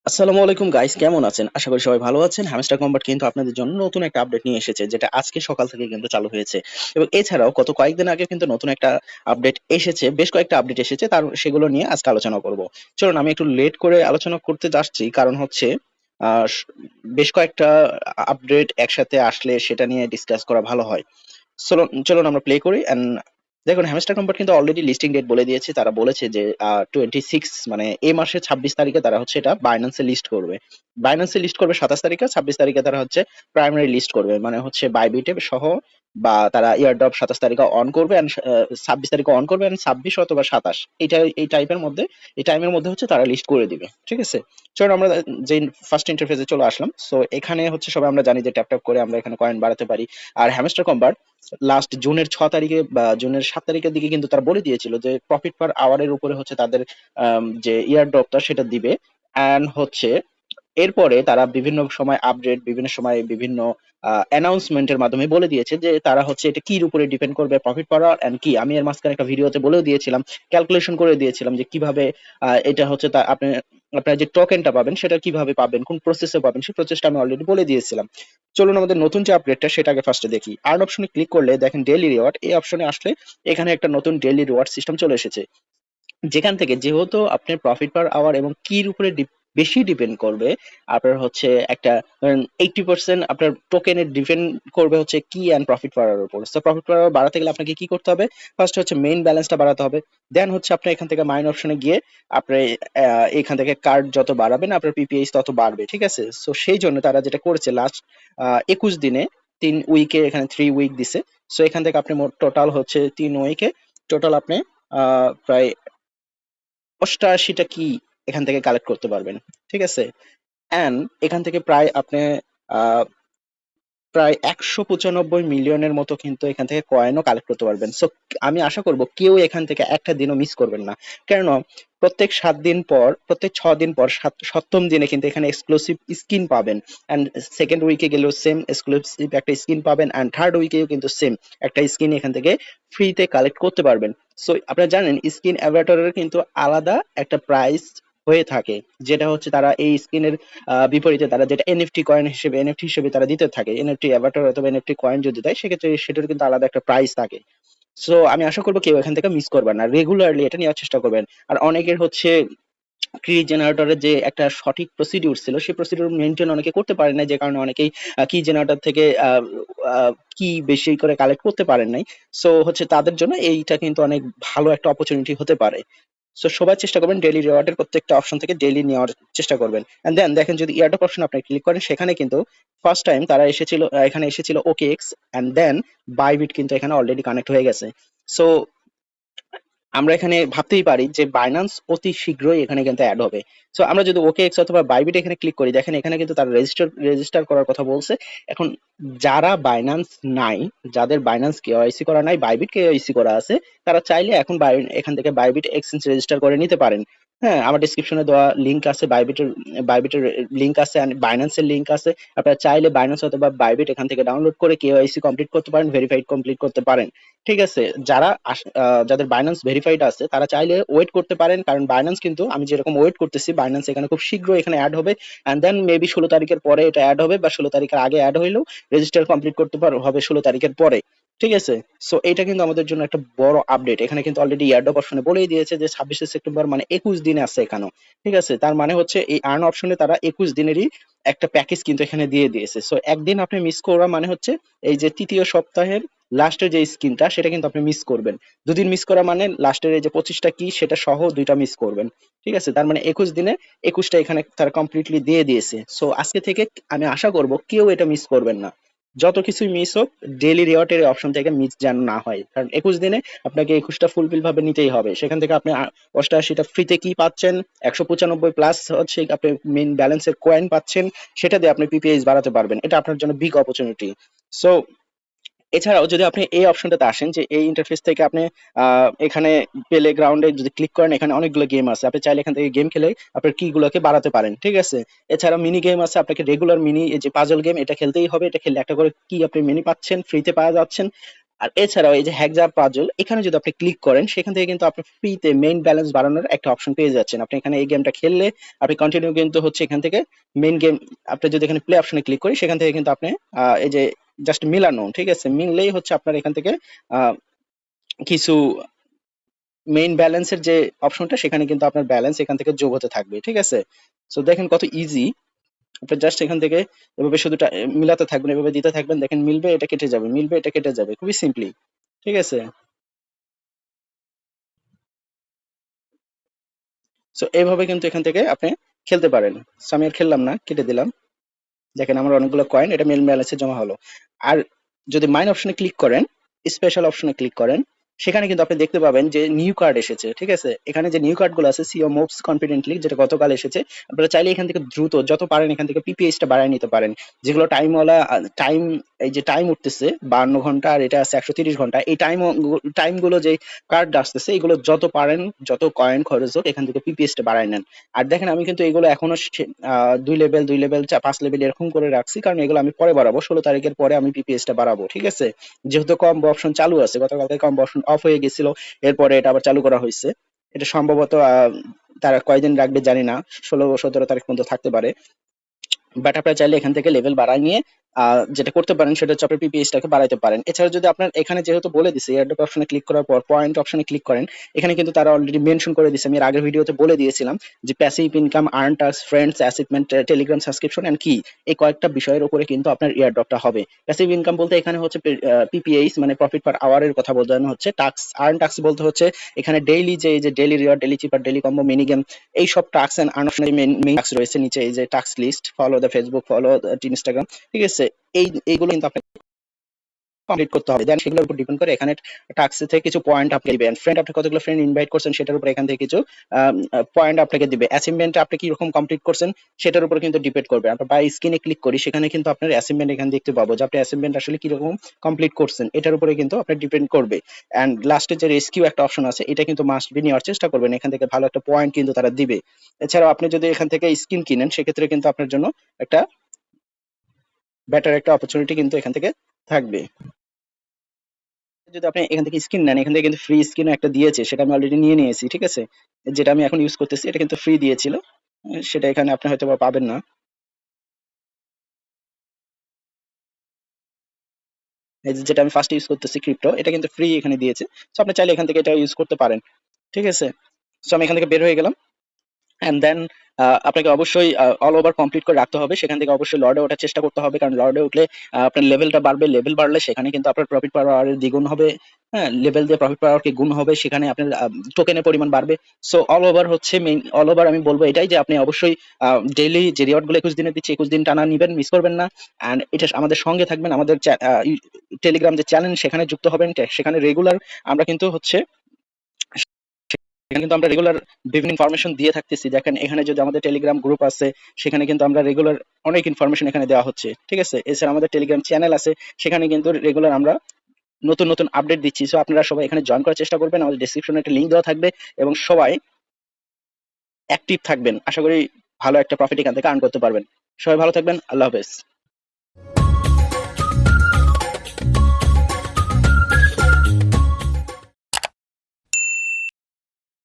আসসালামু আলাইকুম গাইস, কেমন আছেন? আশা করি সবাই ভালো আছেন। হ্যামস্টার কম্বাট কিন্তু আপনাদের জন্য নতুন একটা আপডেট নিয়ে এসেছে, যেটা আজকে সকাল থেকে কিন্তু চালু হয়েছে। এবং এছাড়াও গত কয়েকদিন আগে কিন্তু নতুন একটা আপডেট এসেছে, বেশ কয়েকটা আপডেট এসেছে, তার সেগুলো নিয়ে আজকে আলোচনা করব। চলুন আমি একটু লেট করে আলোচনা করতে যাচ্ছি, কারণ হচ্ছে আহ, স- বেশ কয়েকটা আপডেট একসাথে আসলে সেটা নিয়ে ডিসকাস করা ভালো হয়। চলুন চলুন আমরা প্লে করি। এন্ড দেখুন, হ্যামস্টার কম্পানি কিন্তু অলরেডি লিস্টিং ডেট বলে দিয়েছে। তারা বলেছে যে 26, মানে এই মাসের 26 তারিখে তারা হচ্ছে এটা বাইন্যান্সে লিস্ট করবে। বাইন্যান্সে লিস্ট করবে 27 তারিখে, 26 তারিখে তারা হচ্ছে প্রাইমারি লিস্ট করবে, মানে হচ্ছে বাইবিটে সহ। বা তারা ইয়ারড্রপ 27 তারিখে অন করবে, এন্ড 26 তারিখে অন করবে, এন্ড 26 অথবা 27, এই টাইপের মধ্যে, এই টাইমের মধ্যে হচ্ছে তারা লিস্ট করে দিবে। ঠিক আছে, চলুন আমরা যে ফার্স্ট ইন্টারফেসে চলে আসলাম। সো এখানে হচ্ছে সবাই আমরা জানি যে ট্যাপ ট্যাপ করে আমরা এখানে কয়েন বাড়াতে পারি। আর হ্যামস্টার কম্পানি লাস্ট জুনের 6 তারিখে বা জুনের 7 তারিখের দিকে কিন্তু তারা বলে দিয়েছিল যে প্রফিট পার আওয়ারের উপরে হচ্ছে তাদের যে ইয়ার ড্রপটা সেটা দিবে। অ্যান্ড হচ্ছে এরপরে তারা বিভিন্ন সময় আপডেট, বিভিন্ন সময় বিভিন্ন অ্যানাউন্সমেন্টের মাধ্যমে বলে দিয়েছে যে তারা হচ্ছে এটা কির উপরে ডিপেন্ড করবে প্রফিট পাওয়ার এন্ড কি। আমি এর মাঝখানে একটা ভিডিওতে বলেও দিয়েছিলাম, ক্যালকুলেশন করে দিয়েছিলাম যে কিভাবে এটা হচ্ছে তা আপনি আপনার যে টোকেনটা পাবেন সেটা কিভাবে পাবেন, কোন প্রসেসে পাবেন, সেই প্রসেসটা আমি অলরেডি বলে দিয়েছিলাম। চলুন আমাদের নতুন যে আপডেটটা সেটা আগে ফার্স্টে দেখি। আর্ন অপশনে ক্লিক করলে দেখেন ডেইলি রিওয়ার্ড, এই অপশনে আসলে এখানে একটা নতুন ডেইলি রিওয়ার্ড সিস্টেম চলে এসেছে, যেখান থেকে যেহেতু আপনার প্রফিট পার আওয়ার এবং কির উপরে বেশি ডিপেন্ড করবে। আপনার হচ্ছে একটা 80% আপনার টোকেনের ডিপেন্ড করবে হচ্ছে কি অ্যান্ড প্রফিট পার আওয়ার উপর। তো প্রফিট পার আওয়ার বাড়াতে গেলে আপনাকে কি করতে হবে? ফার্স্ট হচ্ছে মেইন ব্যালেন্সটা বাড়াতে হবে। দেন হচ্ছে আপনি এখান থেকে মাইন অপশনে গিয়ে আপনি এখান থেকে কার্ড যত বাড়াবেন আপনার পিপিএইচ তত বাড়বে। ঠিক আছে, সো সেই জন্য তারা যেটা করেছে লাস্ট 21 দিনে, 3 উইকে, এখানে 3 উইক দিছে। সো এখান থেকে আপনি মোট টোটাল হচ্ছে 3 উইকে টোটাল আপনি প্রায় 88টা কি এখান থেকে কালেক্ট করতে পারবেন। ঠিক আছে, এন্ড এখান থেকে প্রায় আপনি আহ, প্রায় 195 মিলিয়নের মতো কিন্তু এখান থেকে কয়েনও কালেক্ট করতে পারবেন। সো আমি আশা করব কেউ এখান থেকে একটা দিনও মিস করবেন না। কেন, প্রত্যেক 7 দিন পর, প্রত্যেক 6 দিন পর, সপ্তম দিনে কিন্তু এখানে এক্সক্লুসিভ স্কিন পাবেন। অ্যান্ড সেকেন্ড উইকে গেলেও সেম এক্সক্লুসিভ একটা স্কিন পাবেন, অ্যান্ড থার্ড উইকেও কিন্তু সেম একটা স্কিন এখান থেকে ফ্রিতে কালেক্ট করতে পারবেন। সো আপনারা জানেন স্কিন অ্যাভাটারের কিন্তু আলাদা একটা প্রাইস হয়ে থাকে, যেটা হচ্ছে তারা এই স্কিনের বিপরীতে তারা যেটা এনএফটি হিসেবে তারা দিতে থাকে। এনএফটি অ্যাভাটার অথবা এনএফটি কয়েন যদি দেয়, সেক্ষেত্রে সেটার কিন্তু আলাদা একটা প্রাইস থাকে। সো আমি আশা করবো কেউ এখান থেকে মিস করবেন না, রেগুলারলি এটা নেওয়ার চেষ্টা করবেন। আর অনেকের হচ্ছে কি জেনারেটরের যে একটা সঠিক প্রসিডিউর ছিল, সেই প্রসিডিউর মেনটেন অনেকে করতে পারেন না, যে কারণে অনেকেই কি জেনারেটর থেকে কি বেশি করে কালেক্ট করতে পারেন নাই। সো হচ্ছে তাদের জন্য এইটা কিন্তু অনেক ভালো একটা অপরচুনিটি হতে পারে। সো সবাই চেষ্টা করবেন ডেইলি রিওয়ার্ডের প্রত্যেকটা অপশন থেকে ডেইলি নেওয়ার চেষ্টা করবেন। এন্ড দেন দেখেন যদি ইয়ারড্রপ অপশন আপনি ক্লিক করেন, সেখানে কিন্তু ফার্স্ট টাইম তারা এসেছিল, এখানে এসেছিল ওকেএক্স, এন্ড দেন বাইবিট কিন্তু এখানে অলরেডি কানেক্ট হয়ে গেছে। সো আমরা এখানে ভাবতেই পারি যে বাইন্যান্স অতি শীঘ্রই এখানে কিন্তু অ্যাড হবে। সো আমরা যদি ওকে এক্স অথবা বাইবিট এখানে ক্লিক করি, দেখেন এখানে কিন্তু তারা রেজিস্টার করার কথা বলছে। এখন যারা বাইন্যান্স নাই, যাদের বাইন্যান্স কেওয়াইসি করা নাই, বাইবিট কেওয়াইসি করা আছে, তারা চাইলে এখন এখান থেকে বাইবিট এক্সচেঞ্জ রেজিস্টার করে নিতে পারেন। হ্যাঁ, আমার ডিসক্রিপশনে দেওয়া লিংক আছে, বাইবিটের লিংক আছে, আর বাইন্যান্সের লিংক আছে। আপনারা চাইলে বাইন্যান্স অথবা বাইবিট এখান থেকে ডাউনলোড করে কেওয়াইসি কমপ্লিট করতে পারেন, ভেরিফাইড কমপ্লিট করতে পারেন। ঠিক আছে, যাদের বাইন্যান্স ভেরিফাইড আছে তারা চাইলে ওয়েট করতে পারেন, কারণ বাইন্যান্স কিন্তু আমি যেরকম ওয়েট করতেছি, বাইন্যান্স এখানে খুব শীঘ্রই এখানে অ্যাড হবে। এন্ড দেন মেবি 16 তারিখের পরে এটা অ্যাড হবে, বা 16 তারিখের আগে অ্যাড হইলেও রেজিস্টার কমপ্লিট করতে হবে 16 তারিখের পরে। ঠিক আছে, সো এটা কিন্তু আমাদের জন্য একটা বড় আপডেট। এখানে কিন্তু অলরেডি এয়ারড্রপ অপশনে বলেই দিয়েছে যে 26 সেপ্টেম্বর, মানে 21 দিনে আছে এখানেও। ঠিক আছে, তার মানে হচ্ছে এই আর্ন অপশনে তারা 21 দিনেরই একটা প্যাকেজ কিন্তু এখানে দিয়ে দিয়েছে। সো একদিন আপনি মিস করা মানে হচ্ছে এই যে তৃতীয় সপ্তাহের লাস্টের যে স্কিনটা সেটা কিন্তু আপনি মিস করবেন। দুদিন মিস করা মানে লাস্টের এই যে 25টা কি সেটা সহ দুইটা মিস করবেন। ঠিক আছে, তার মানে 21 দিনে 21টা এখানে তারা কমপ্লিটলি দিয়ে দিয়েছে। সো আজকে থেকে আমি আশা করব কেউ এটা মিস করবেন না। যত কিছুই মিস হোক, ডেইলি রিওয়ার্ডের অপশন থেকে মিস যেন না হয়, কারণ 21 দিনে আপনাকে 21টা ফুলফিল ভাবে নিতেই হবে। সেখান থেকে আপনি 88টা ফ্রিতে কি পাচ্ছেন, 195 প্লাস হচ্ছে আপনি মেইন ব্যালেন্সের কয়েন পাচ্ছেন, সেটা দিয়ে আপনি পিপিএইচ বাড়াতে পারবেন। এটা আপনার জন্য বিগ অপরচুনিটি। সো এছাড়াও যদি আপনি এই অপশনটাতে আসেন, যে এই ইন্টারফেস থেকে আপনি এখানে প্লে গ্রাউন্ডে যদি ক্লিক করেন, এখানে অনেকগুলো গেম আছে, আপনি চাইলে এখান থেকে গেম খেলে আপনার কি গুলোকে বাড়াতে পারেন। ঠিক আছে, এছাড়া মিনি গেম আছে, আপনাকে রেগুলার মিনি যে পাজল গেম এটা খেলতেই হবে, এটা খেললে একটা করে কি আপনি মিনি পাচ্ছেন, ফ্রিতে পাওয়া যাচ্ছেন। আর এছাড়াও এই যে হ্যাকজা পাজল, এখানে যদি আপনি ক্লিক করেন সেখান থেকে কিন্তু আপনি ফ্রিতে মেইন ব্যালেন্স বাড়ানোর একটা অপশন পেয়ে যাচ্ছেন। আপনি এখানে এই গেমটা খেললে আপনি কন্টিনিউ কিন্তু হচ্ছে এখান থেকে মেইন গেম, আপনি যদি এখানে প্লে অপশনে ক্লিক করি সেখান থেকে কিন্তু আপনি এই যে জাস্ট মিলানো, ঠিক আছে, মিললেই হচ্ছে আপনার এখান থেকে আহ, কিছু মেইন ব্যালেন্সের যে অপশনটা সেখানে কিন্তু আপনার ব্যালেন্স এখান থেকে যোগ হতে থাকবে, ঠিক আছে। সো দেখেন কত ইজি। আপনি জাস্ট এখান থেকে এভাবে শুধু মিলাতে থাকবেন, এভাবে দিতে থাকবেন, দেখেন মিলবে এটা কেটে যাবে, মিলবে এটা কেটে যাবে, খুবই সিম্পলি, ঠিক আছে। সো এইভাবে কিন্তু এখান থেকে আপনি খেলতে পারেন। সো আমি আর খেললাম না, কেটে দিলাম। দেখেন আমার অনেকগুলো কয়েন এটা মেল ব্যালেন্সে জমা হলো। আর যদি মাইন অপশনে ক্লিক করেন, স্পেশাল অপশনে ক্লিক করেন, সেখানে কিন্তু আপনি দেখতে পাবেন যে নিউ কার্ড এসেছে, ঠিক আছে। এখানে যে নিউ কার্ড গুলো আছে, সিও মুভস কনফিডেন্টলি, যেটা গতকাল এসেছে, আপনারা চাইলে এখান থেকে দ্রুত যত পারেন এখান থেকে পিপিএইচ টা বাড়ায় নিতে পারেন। যেগুলো টাইমওয়ালা টাইম, এই যে টাইম উঠতেছে 52 ঘন্টা আর এটা আছে 130 ঘন্টা, এই টাইম গুলো যে কার্ড আসতেছে এগুলো যত পারেন, যত কয়েন খরচ হোক এখান থেকে পিপিএইচ টা বাড়ায় নেন। আর দেখেন আমি কিন্তু এগুলো এখনো 2 লেভেল 2 লেভেল 5 লেভেল এরকম করে রাখছি, কারণ এগুলো আমি পরে বাড়াবো, 16 তারিখের পরে আমি পিপিএস টা বাড়াবো, ঠিক আছে। যেহেতু কম্বো অপশন চালু আছে, গতকালকে কম্বো অপশন অফ হয়ে গেছিল, এরপরে এটা আবার চালু করা হয়েছে। এটা সম্ভবত তারা কয়দিন রাখবে জানি না, 16-17 তারিখ পর্যন্ত থাকতে পারে। বাট আপনারা চাইলে এখান থেকে লেভেল বাড়ায় নিয়ে যেটা করতে পারেন সেটা হচ্ছে আপনার পিপিএইচ টাকে বাড়াইতে পারেন। এছাড়া যদি আপনার এখানে যেহেতু বলে দিছে এয়ারড্রপ অপশনে ক্লিক করার পর পয়েন্ট অপশনে ক্লিক করেন, এখানে কিন্তু তারা অলরেডি মেনশন করে দিছে, আমি এর আগের ভিডিওতে বলে দিয়েছিলাম যে passive income, earn task, friends, achievement, Telegram subscription and কি, এই কয়েকটা বিষয়ের উপরে কিন্তু আপনার এয়ারড্রপটা হবে। প্যাসিভ ইনকাম বলতে এখানে হচ্ছে পিপিএইচ মানে প্রফিট পার আওয়ারের কথা বোঝানো হচ্ছে। টাস্ক, আর্ন টাস্ক বলতে হচ্ছে এখানে ডেইলি যে এই যে daily reward, daily cipher, daily combo, mini game, এই সব টাস্ক এন্ড আর্ন অপশনের মেইন টাস্ক রয়েছে নিচে, এই যে task list, follow the Facebook, follow Instagram, ঠিক আছে। এইগুলো কিন্তু আপনি কমপ্লিট করতে হবে। দেন সেগুলোর উপর ডিপেন্ড করে এখানে টাস্ক থেকে কিছু পয়েন্ট আপনি দিবেন। ফ্রেন্ড, আপনি কতগুলো ফ্রেন্ড ইনভাইট করছেন সেটার উপর এখান থেকে কিছু পয়েন্ট আপনাকে দিবে। অ্যাচিভমেন্ট আপনি কি রকম কমপ্লিট করছেন সেটার উপর কিন্তু ডিপেন্ড করবে। আমরা বাই স্ক্রিনে ক্লিক করি, সেখানে কিন্তু আপনার অ্যাচিভমেন্ট এখানে দেখতে পাবো যে আপনি অ্যাচিভমেন্ট আসলে কি রকম কমপ্লিট করছেন, এটার উপরে কিন্তু আপনার ডিপেন্ড করবে। এন্ড লাস্টে যে রেস্কিউ একটা অপশন আছে, এটা কিন্তু মাস্ট বি নেওয়ার চেষ্টা করবেন, এখান থেকে ভালো একটা পয়েন্ট কিন্তু তারা দিবে। এছাড়াও আপনি যদি এখান থেকে স্কিন কিনেন সেক্ষেত্রে কিন্তু আপনার জন্য একটা বেটার একটা অপরচুনিটি কিন্তু এখান থেকে থাকবে। যদি আপনি এখান থেকে স্কিন নেন, এখান থেকে কিন্তু ফ্রি স্কিনও একটা দিয়েছে, সেটা আমি অলরেডি নিয়ে নিয়েছি, ঠিক আছে। যেটা আমি এখন ইউজ করতেছি এটা কিন্তু ফ্রি দিয়েছিল, সেটা এখানে আপনি হয়তো বা পাবেন না। এই যে যেটা আমি ফার্স্ট ইউজ করতেছি ক্রিপ্টো, এটা কিন্তু ফ্রি এখানে দিয়েছে। সো আপনি চাইলে এখান থেকে এটা ইউজ করতে পারেন, ঠিক আছে। সো আমি এখান থেকে বের হয়ে গেলাম। অ্যান্ড দেন আপনাকে অবশ্যই অল ওভার কমপ্লিট করে রাখতে হবে। সেখান থেকে অবশ্যই লর্ডে ওঠার চেষ্টা করতে হবে, কারণ লর্ডে উঠলে আপনার লেভেলটা বাড়বে, লেভেল বাড়লে সেখানে কিন্তু আপনার প্রফিট পার আওয়ারের দ্বিগুণ হবে। হ্যাঁ, লেভেল দিয়ে প্রফিট পার আওয়ার কি গুণ হবে, সেখানে আপনার টোকেনের পরিমাণ বাড়বে। সো অল ওভার হচ্ছে মেইন, অল ওভার আমি বলবো এটাই যে আপনি অবশ্যই ডেইলি যে রিওয়ার্ড গুলো 21 দিনের দিচ্ছে 21 দিন টানা নিবেন, মিস করবেন না। অ্যান্ড এটা আমাদের সঙ্গে থাকবেন, আমাদের টেলিগ্রাম যে চ্যানেল সেখানে যুক্ত হবেন, সেখানে রেগুলার আমরা কিন্তু হচ্ছে এখানে কিন্তু আমরা রেগুলার বিভিন্ন ইনফরমেশন দিয়ে থাকতেছি। দেখেন এখানে যদি আমাদের টেলিগ্রাম গ্রুপ আছে, সেখানে কিন্তু আমরা রেগুলার অনেক ইনফরমেশন এখানে দেওয়া হচ্ছে, ঠিক আছে। এছাড়া আমাদের টেলিগ্রাম চ্যানেল আছে, সেখানে কিন্তু রেগুলার আমরা নতুন নতুন আপডেট দিচ্ছি। সো আপনারা সবাই এখানে জয়েন করার চেষ্টা করবেন, আমাদের ডেসক্রিপশনে একটা লিংক দেওয়া থাকবে, এবং সবাই অ্যাক্টিভ থাকবেন। আশা করি ভালো একটা প্রফিট এখান থেকে আর্ন করতে পারবেন। সবাই ভালো থাকবেন, আল্লাহ হাফেজ।